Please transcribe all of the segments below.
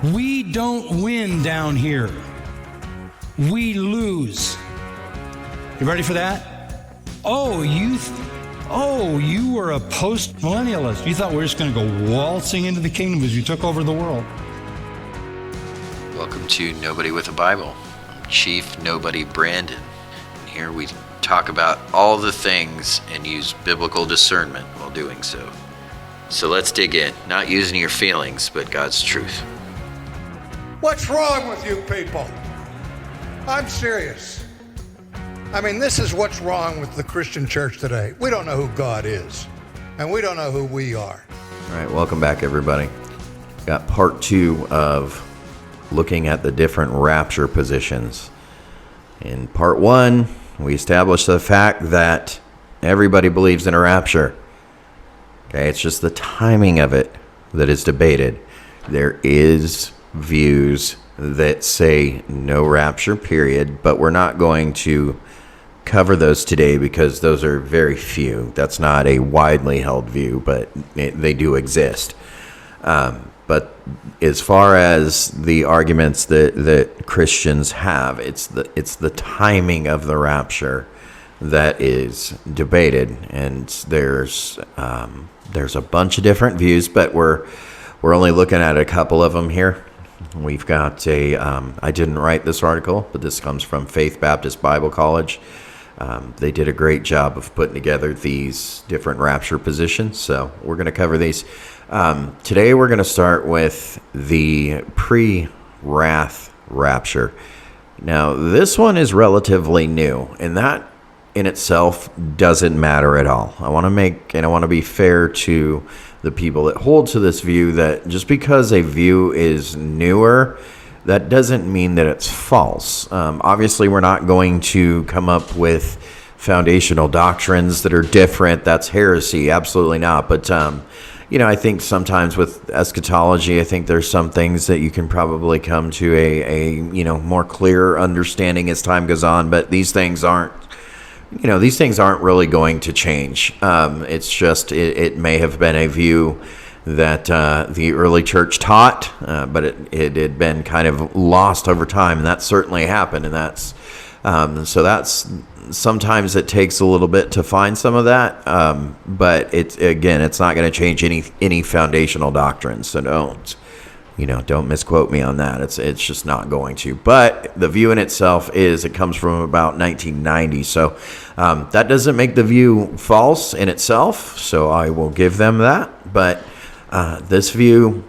We don't win down here. We lose. You ready for that? Oh, you were a post-millennialist. You thought we were just going to go waltzing into the kingdom as you took over the world. Welcome to Nobody with a Bible. I'm Chief Nobody Brandon. And here we talk about all the things and use biblical discernment while doing so. So let's dig in, not using your feelings, but God's truth. What's wrong with you people? I'm serious. I mean, this is what's wrong with the Christian church today. We don't know who God is, and we don't know who we are. All right, welcome back, everybody. Got part 2 of looking at the different rapture positions. In part 1, we established the fact that everybody believes in a rapture. Okay, it's just the timing of it that is debated. There is views that say no rapture, period, but we're not going to cover those today because those are very few. That's not a widely held view, but they do exist. But as far as the arguments that Christians have, it's the timing of the rapture that is debated, and there's a bunch of different views, but we're only looking at a couple of them here. We've got I didn't write this article, but this comes from Faith Baptist Bible College. They did a great job of putting together these different rapture positions, so we're going to cover these. Today we're going to start with the PreWrath rapture. Now, this one is relatively new, and that in itself doesn't matter at all. I want to be fair to the people that hold to this view that just because a view is newer, that doesn't mean that it's false. Obviously, we're not going to come up with foundational doctrines that are different. That's heresy. Absolutely not. But, I think sometimes with eschatology, I think there's some things that you can probably come to a more clear understanding as time goes on. But these things aren't really going to change. It's just, it may have been a view that the early church taught, but it had been kind of lost over time, and that certainly happened. And that's sometimes it takes a little bit to find some of that, but it's not going to change any foundational doctrines. So don't misquote me on that. It's just not going to. But the view in itself it comes from about 1990. So that doesn't make the view false in itself. So I will give them that. But this view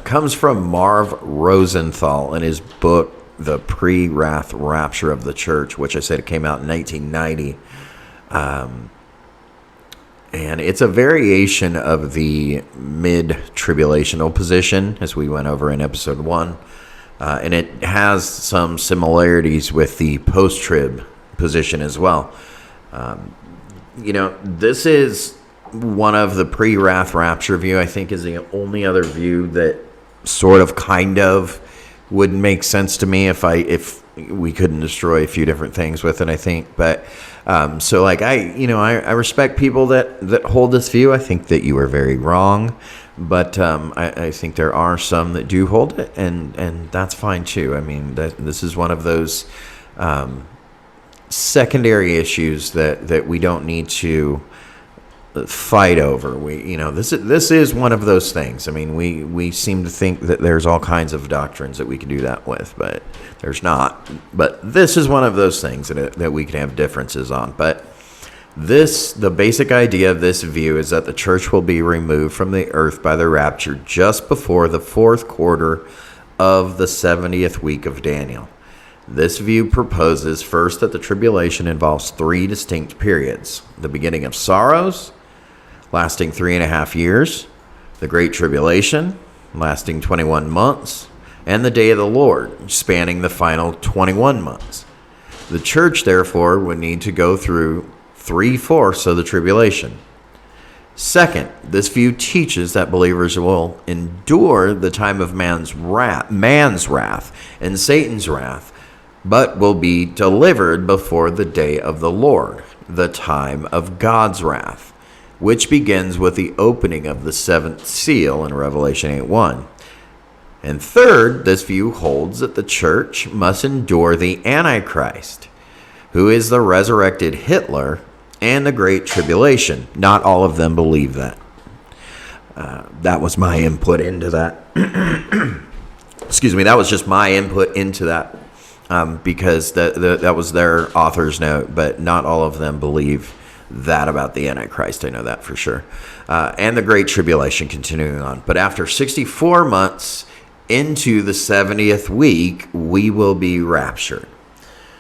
comes from Marv Rosenthal in his book, The PreWrath Rapture of the Church, which I said it came out in 1990. And it's a variation of the mid-tribulational position, as we went over in episode 1. And it has some similarities with the post-trib position as well. This is one of the pre-wrath rapture view, I think, is the only other view that sort of kind of would make sense to me if we couldn't destroy a few different things with it, I think. But I respect people that hold this view. I think that you are very wrong, but I think there are some that do hold it, and that's fine too. I mean, this is one of those secondary issues that we don't need to fight over. This is one of those things. I mean, we seem to think that there's all kinds of doctrines that we can do that with, but there's not. But this is one of those things that we can have differences on. But the basic idea of this view is that the church will be removed from the earth by the rapture just before the 4th quarter of the 70th week of Daniel. This view proposes first that the tribulation involves 3 distinct periods: the beginning of sorrows, lasting 3.5 years, the Great Tribulation, lasting 21 months, and the Day of the Lord, spanning the final 21 months. The church, therefore, would need to go through 3/4 of the tribulation. Second, this view teaches that believers will endure the time of man's wrath and Satan's wrath, but will be delivered before the day of the Lord, the time of God's wrath, which begins with the opening of the 7th seal in Revelation 8:1. And third, this view holds that the church must endure the Antichrist, who is the resurrected Hitler, and the Great Tribulation. Not all of them believe that. That was my input into that. Excuse me, that was just my input into that, because that was their author's note, but not all of them believe that about the Antichrist. I know that for sure. And the Great Tribulation continuing on. But after 64 months into the 70th week, we will be raptured.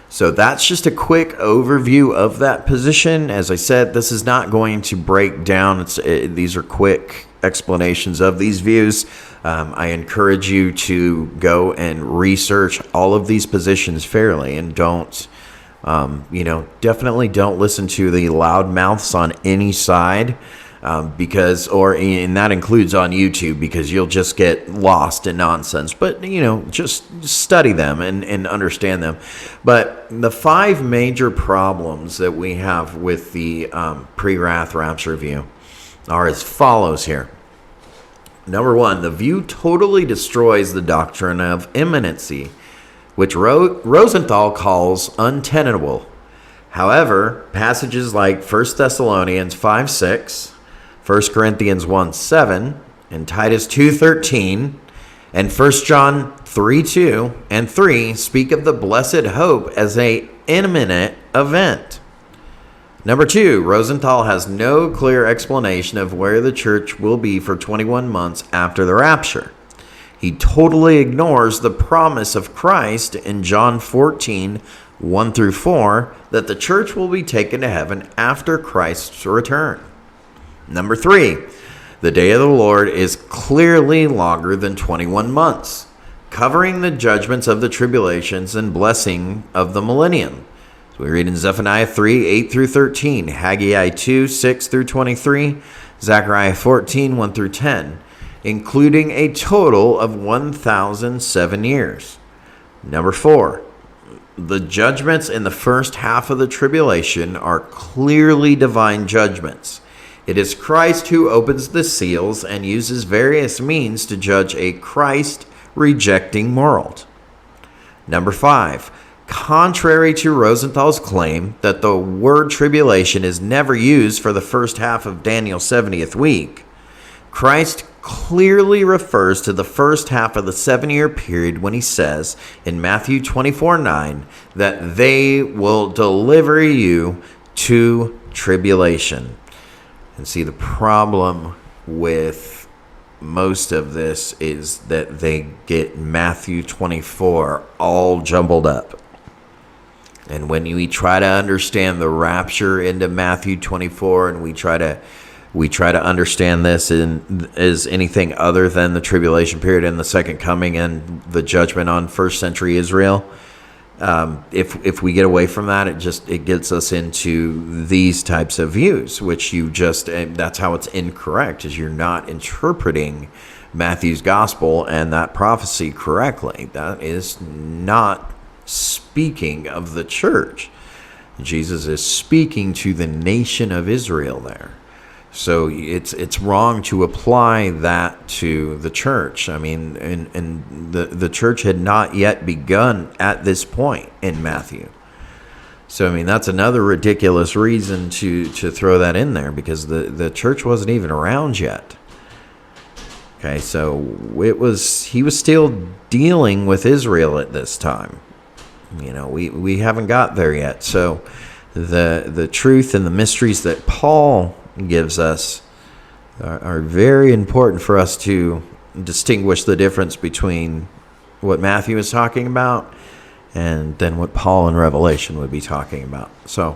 So that's just a quick overview of that position. As I said, this is not going to break down. These are quick explanations of these views. I encourage you to go and research all of these positions fairly, and don't, definitely don't listen to the loud mouths on any side. And that includes on YouTube, because you'll just get lost in nonsense. But, just study them and understand them. But the 5 major problems that we have with the pre-wrath rapture view are as follows here. Number 1, the view totally destroys the doctrine of imminency, which Rosenthal calls untenable. However, passages like 1 Thessalonians 5:6, 1 Corinthians 1:7, and Titus 2:13, and 1 John 3:2 and 3 speak of the blessed hope as an imminent event. Number 2, Rosenthal has no clear explanation of where the church will be for 21 months after the rapture. He totally ignores the promise of Christ in John 14:1-4, that the church will be taken to heaven after Christ's return. Number 3, the day of the Lord is clearly longer than 21 months, covering the judgments of the tribulations and blessing of the millennium. So we read in Zephaniah 3:8-13, Haggai 2:6-23, Zechariah 14:1-10, including a total of 1,007 years. Number 4, the judgments in the first half of the tribulation are clearly divine judgments. It is Christ who opens the seals and uses various means to judge a Christ-rejecting world. Number 5, contrary to Rosenthal's claim that the word tribulation is never used for the first half of Daniel's 70th week, Christ clearly refers to the first half of the 7-year period when he says in Matthew 24:9 that they will deliver you to tribulation. And see, the problem with most of this is that they get Matthew 24 all jumbled up. And when we try to understand the rapture into Matthew 24, and we try to understand this as anything other than the tribulation period and the second coming and the judgment on first century Israel, if we get away from that, it gets us into these types of views, which that's how it's incorrect, is you're not interpreting Matthew's gospel and that prophecy correctly. That is not speaking of the church. Jesus is speaking to the nation of Israel there. So it's wrong to apply that to the church. I mean, and the church had not yet begun at this point in Matthew. So, I mean, that's another ridiculous reason to throw that in there, because the church wasn't even around yet. Okay, so he was still dealing with Israel at this time. We haven't got there yet. So the truth and the mysteries that Paul gives us are very important for us to distinguish the difference between what Matthew is talking about and then what Paul in Revelation would be talking about. So,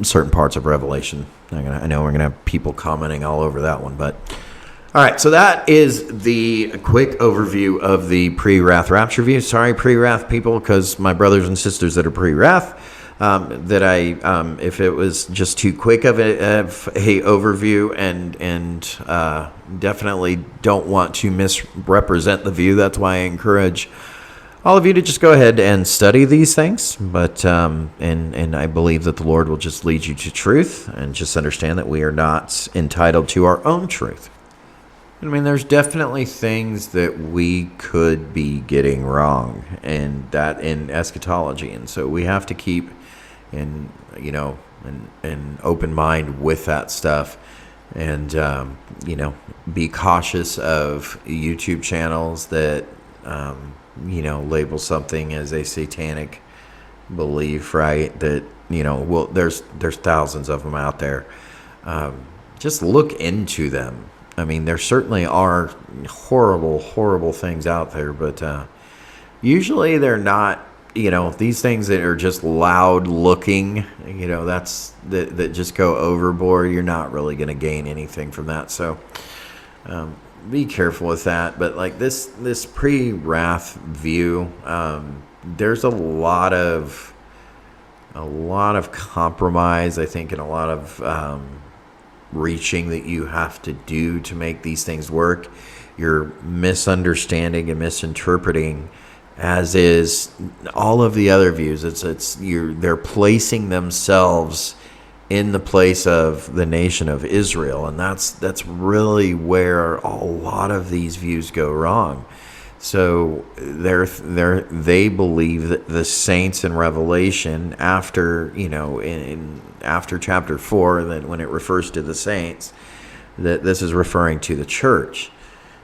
certain parts of Revelation. I know we're going to have people commenting all over that one, but all right, so that is the quick overview of the pre-wrath rapture view. Sorry, pre-wrath people, because my brothers and sisters that are pre-wrath, if it was just too quick of a overview, and definitely don't want to misrepresent the view. That's why I encourage all of you to just go ahead and study these things. But and I believe that the Lord will just lead you to truth, and just understand that we are not entitled to our own truth. I mean, there's definitely things that we could be getting wrong, and that in eschatology, and so we have to keep an open mind with that stuff, and be cautious of YouTube channels that label something as a satanic belief, right? That there's thousands of them out there. Just look into them. I mean, there certainly are horrible things out there, but usually they're not, these things that are just loud looking, that just go overboard. You're not really going to gain anything from that. So be careful with that. But like this PreWrath view, there's a lot of compromise, I think, and a lot of reaching that you have to do to make these things work. You're misunderstanding and misinterpreting, as is all of the other views. They're placing themselves in the place of the nation of Israel, and that's really where a lot of these views go wrong. So they believe that the saints in Revelation, after after chapter 4, that when it refers to the saints, that this is referring to the church.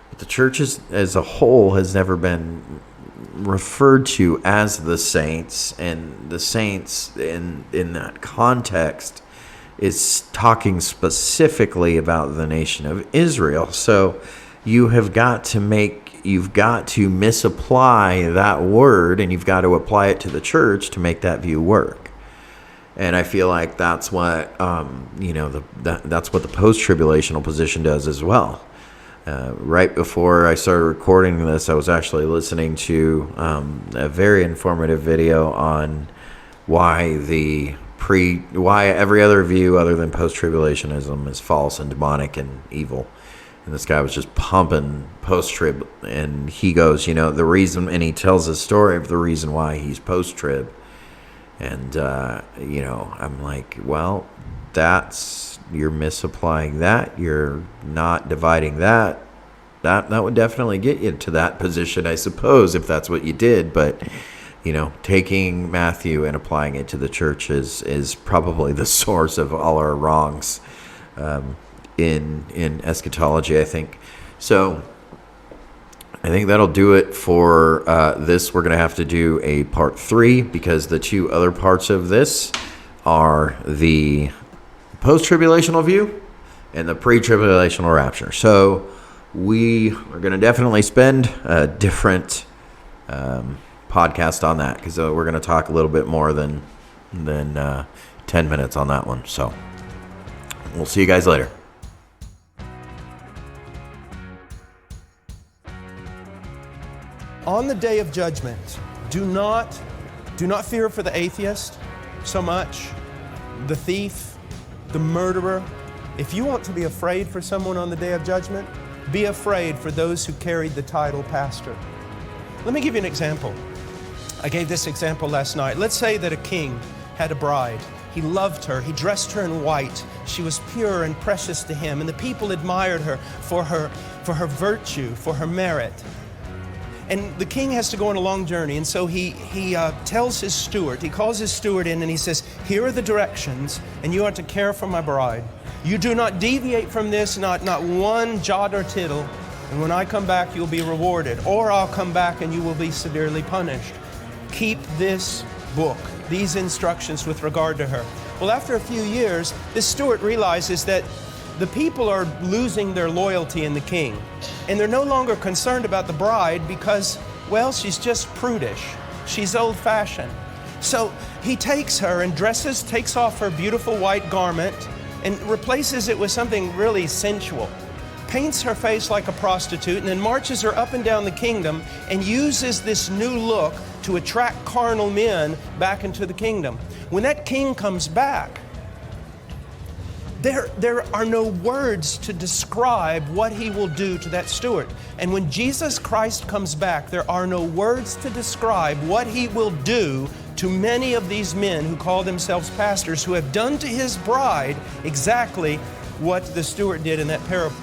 But the church as a whole has never been referred to as the saints, and the saints in that context is talking specifically about the nation of Israel. So you've got to misapply that word, and you've got to apply it to the church to make that view work. And I feel like that's what that's what the post-tribulational position does as well. Right before I started recording this, I was actually listening to a very informative video on why every other view other than post-tribulationism is false and demonic and evil. And this guy was just pumping post-trib, and he goes, the reason, and he tells a story of the reason why he's post-trib. And, I'm like, well, you're misapplying that. You're not dividing that. That would definitely get you to that position, I suppose, if that's what you did. But, taking Matthew and applying it to the church is probably the source of all our wrongs in eschatology, I think. So I think that'll do it for this. We're going to have to do a part 3, because the 2 other parts of this are the post-tribulational view and the pre-tribulational rapture. So we are going to definitely spend a different podcast on that, because we're going to talk a little bit more than 10 minutes on that one. So we'll see you guys later. On the day of judgment, do not fear for the atheist so much, the thief, the murderer. If you want to be afraid for someone on the day of judgment, be afraid for those who carried the title pastor. Let me give you an example. I gave this example last night. Let's say that a king had a bride. He loved her. He dressed her in white. She was pure and precious to him, and the people admired her for her virtue, for her merit. And the king has to go on a long journey, and so he tells his steward, he calls his steward in, and he says, here are the directions, and you are to care for my bride. You do not deviate from this, not one jot or tittle, and when I come back, you'll be rewarded, or I'll come back and you will be severely punished. Keep this book, these instructions with regard to her. Well, after a few years, this steward realizes that the people are losing their loyalty in the king. And they're no longer concerned about the bride because, well, she's just prudish. She's old-fashioned. So he takes her and takes off her beautiful white garment and replaces it with something really sensual. Paints her face like a prostitute, and then marches her up and down the kingdom and uses this new look to attract carnal men back into the kingdom. When that king comes back, there are no words to describe what he will do to that steward. And when Jesus Christ comes back, there are no words to describe what he will do to many of these men who call themselves pastors, who have done to his bride exactly what the steward did in that parable.